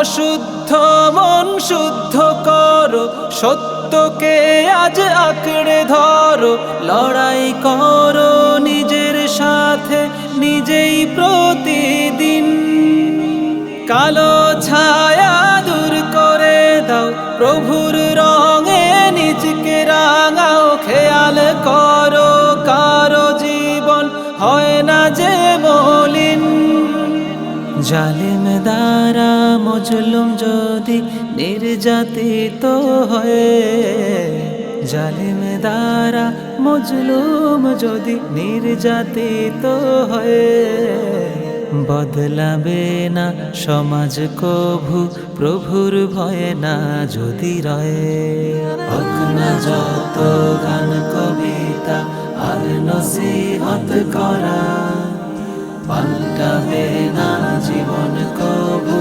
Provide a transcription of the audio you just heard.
অশুদ্ধ মন শুদ্ধ করো, সত্যকে আজ আঁকড়ে ধরো, লড়াই করো নিজের সাথে নিজেই প্রতিদিন। কালো ছায়া দূর করে দাও, প্রভুর রঙে নিজকে রাঙাও। খেয়াল করো কারো জীবন হয় না যে মলিন। জালিম দ্বারা মজলুম যদি নির্যাতিত হয়, জালিম দ্বারা মজলুম যদি নির্যাতিত হয়, বদলাবে না সমাজ কভু প্রভুর ভয়ে না যদি রয়ে। হোক না যত গান কবিতা আর নসিহত করা, পাল্টাবে না জীবন কভু